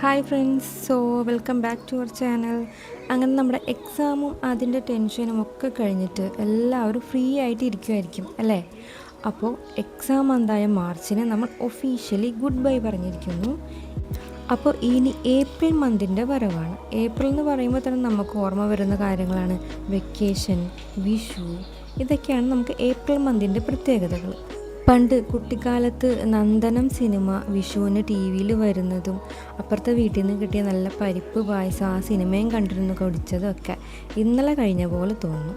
Hi friends, welcome back to our channel. അങ്ങനെ നമ്മുടെ എക്സാമും അതിൻ്റെ ടെൻഷനും ഒക്കെ കഴിഞ്ഞിട്ട് എല്ലാവരും ഫ്രീ ആയിട്ട് ഇരിക്കുമായിരിക്കും അല്ലേ? അപ്പോൾ എക്സാം എന്തായ മാർച്ചിന് നമ്മൾ ഒഫീഷ്യലി ഗുഡ് ബൈ പറഞ്ഞിരിക്കുന്നു. അപ്പോൾ ഇനി ഏപ്രിൽ മന്തിൻ്റെ വരവാണ്. ഏപ്രിൽ എന്ന് പറയുമ്പോൾ തന്നെ നമുക്ക് ഓർമ്മ വരുന്ന കാര്യങ്ങളാണ് വെക്കേഷൻ, വിഷു. ഇതൊക്കെയാണ് നമുക്ക് ഏപ്രിൽ മന്തിൻ്റെ പ്രത്യേകതകൾ. പണ്ട് കുട്ടിക്കാലത്ത് നന്ദനം സിനിമ വിഷുവിന് ടി വിയിൽ വരുന്നതും അപ്പുറത്തെ വീട്ടിൽ നിന്ന് കിട്ടിയ നല്ല പരിപ്പ് പായസം ആ സിനിമയും കണ്ടിരുന്നു കുടിച്ചതൊക്കെ ഇന്നലെ കഴിഞ്ഞ പോലെ തോന്നുന്നു.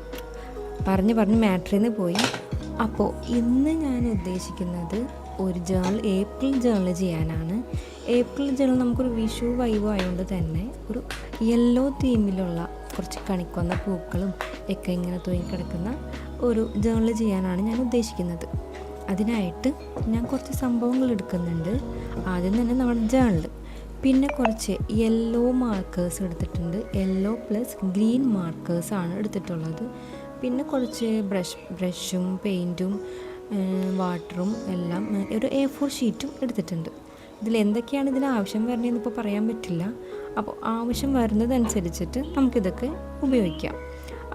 പറഞ്ഞ് മാറ്ററിൽ നിന്ന് പോയി. അപ്പോൾ ഇന്ന് ഞാൻ ഉദ്ദേശിക്കുന്നത് ഒരു ജേണൽ, ഏപ്രിൽ ജേണൽ ചെയ്യാനാണ്. ഏപ്രിൽ ജേണൽ നമുക്കൊരു വിഷു വൈബ് ആയതുകൊണ്ട് തന്നെ ഒരു യെല്ലോ തീമിലുള്ള കുറച്ച് കണിക്കൊന്ന പൂക്കളും ഒക്കെ ഇങ്ങനെ തൂങ്ങിക്കിടക്കുന്ന ഒരു ജേണൽ ചെയ്യാനാണ് ഞാൻ ഉദ്ദേശിക്കുന്നത്. അതിനായിട്ട് ഞാൻ കുറച്ച് സംഭവങ്ങൾ എടുക്കുന്നുണ്ട്. ആദ്യം തന്നെ നമ്മുടെ ജേണൽ, പിന്നെ കുറച്ച് യെല്ലോ മാർക്കേഴ്സ് എടുത്തിട്ടുണ്ട്. യെല്ലോ പ്ലസ് ഗ്രീൻ മാർക്കേഴ്സാണ് എടുത്തിട്ടുള്ളത്. പിന്നെ കുറച്ച് ബ്രഷും പെയിൻറ്റും വാട്ടറും എല്ലാം, ഒരു A4 ഷീറ്റും എടുത്തിട്ടുണ്ട്. ഇതിലെന്തൊക്കെയാണ് ഇതിന് ആവശ്യം വരുന്നതെന്ന് ഇപ്പോൾ പറയാൻ പറ്റില്ല. അപ്പോൾ ആവശ്യം വരുന്നതനുസരിച്ചിട്ട് നമുക്കിതൊക്കെ ഉപയോഗിക്കാം.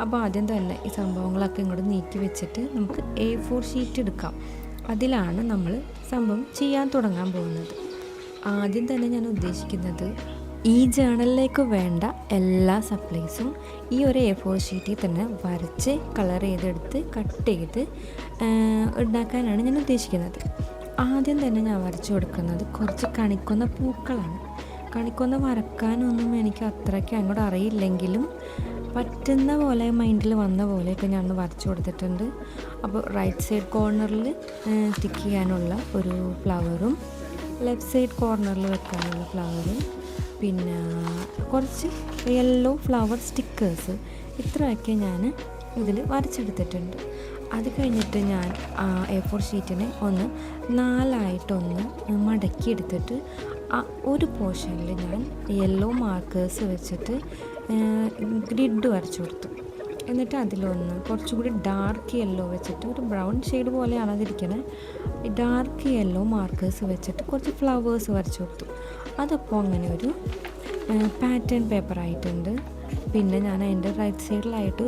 അപ്പോൾ ആദ്യം തന്നെ ഈ സംഭവങ്ങളൊക്കെ ഇങ്ങോട്ട് നീക്കി വെച്ചിട്ട് നമുക്ക് A4 ഷീറ്റ് എടുക്കാം. അതിലാണ് നമ്മൾ സംഭവം ചെയ്യാൻ തുടങ്ങാൻ പോകുന്നത്. ആദ്യം തന്നെ ഞാൻ ഉദ്ദേശിക്കുന്നത് ഈ ജേണലിലേക്ക് വേണ്ട എല്ലാ സപ്ലൈസും ഈ ഒരു A4 ഷീറ്റിൽ തന്നെ വരച്ച് കളർ ചെയ്തെടുത്ത് കട്ട് ചെയ്ത് ഉണ്ടാക്കാനാണ് ഞാൻ ഉദ്ദേശിക്കുന്നത്. ആദ്യം തന്നെ ഞാൻ വരച്ചു കൊടുക്കുന്നത് കുറച്ച് കണിക്കൊന്ന പൂക്കളാണ്. കണിക്കൊന്ന വരക്കാനൊന്നും എനിക്ക് അത്രയ്ക്ക് അങ്ങോട്ട് അറിയില്ലെങ്കിലും പറ്റുന്ന പോലെ മൈൻഡിൽ വന്ന പോലെയൊക്കെ ഞാൻ വരച്ചു കൊടുത്തിട്ടുണ്ട്. അപ്പോൾ റൈറ്റ് സൈഡ് കോർണറിൽ സ്റ്റിക്ക് ചെയ്യാനുള്ള ഒരു ഫ്ലവറും ലെഫ്റ്റ് സൈഡ് കോർണറിൽ വെക്കാനുള്ള ഫ്ലവറും പിന്നെ കുറച്ച് യെല്ലോ ഫ്ലവർ സ്റ്റിക്കേഴ്സ്, ഇത്രയൊക്കെ ഞാൻ ഇതിൽ വരച്ചെടുത്തിട്ടുണ്ട്. അത് കഴിഞ്ഞിട്ട് ഞാൻ A4 ഷീറ്റിനെ ഒന്ന് 4ആയിട്ടൊന്ന് മടക്കിയെടുത്തിട്ട് ആ ഒരു പോർഷനിൽ ഞാൻ യെല്ലോ മാർക്കേഴ്സ് വെച്ചിട്ട് ഗ്രിഡ് വരച്ചു കൊടുത്തു. എന്നിട്ട് അതിലൊന്ന് കുറച്ചുകൂടി ഡാർക്ക് യെല്ലോ വെച്ചിട്ട്, ഒരു ബ്രൗൺ ഷെയ്ഡ് പോലെയാണ് അതിരിക്കണേ, ഡാർക്ക് യെല്ലോ മാർക്കേഴ്സ് വെച്ചിട്ട് കുറച്ച് ഫ്ലവേഴ്സ് വരച്ചു കൊടുത്തു. അതപ്പോൾ അങ്ങനെ ഒരു പാറ്റേൺ പേപ്പറായിട്ടുണ്ട്. പിന്നെ ഞാൻ അതിൻ്റെ റൈറ്റ് സൈഡിലായിട്ട്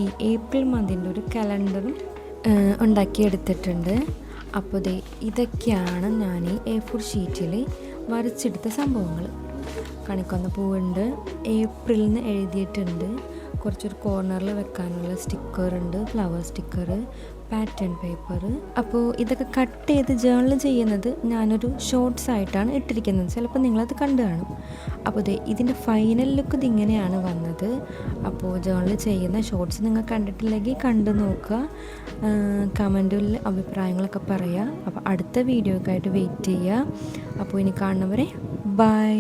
ഈ ഏപ്രിൽ മന്തിൻ്റെ ഒരു കലണ്ടറും ഉണ്ടാക്കിയെടുത്തിട്ടുണ്ട്. അപ്പോൾ ഇതൊക്കെയാണ് ഞാൻ ഈ A4 ഷീറ്റിൽ വരച്ചെടുത്ത സംഭവങ്ങൾ. കണിക്കൊന്ന പൂവുണ്ട്, ഏപ്രിലിന് എഴുതിയിട്ടുണ്ട്, കുറച്ചൊരു കോർണറിൽ വെക്കാനുള്ള സ്റ്റിക്കറുണ്ട്, ഫ്ലവർ സ്റ്റിക്കർ, പാറ്റേൺ പേപ്പർ. അപ്പോൾ ഇതൊക്കെ കട്ട് ചെയ്ത് ജേണൽ ചെയ്യുന്നത് ഞാനൊരു ഷോർട്സ് ആയിട്ടാണ് ഇട്ടിരിക്കുന്നത്. ചിലപ്പോൾ നിങ്ങളത് കണ്ടു കാണും. അപ്പോൾ ഇതിൻ്റെ ഫൈനൽ ലുക്ക് ഇതിങ്ങനെയാണ് വന്നത്. അപ്പോൾ ജേണൽ ചെയ്യുന്ന ഷോർട്സ് നിങ്ങൾ കണ്ടിട്ടില്ലെങ്കിൽ കണ്ടു നോക്കുക, കമൻറ്റിൽ അഭിപ്രായങ്ങളൊക്കെ പറയുക. അപ്പോൾ അടുത്ത വീഡിയോക്കായിട്ട് വെയിറ്റ് ചെയ്യുക. അപ്പോൾ ഇനി കാണുന്നവരെ ബൈ.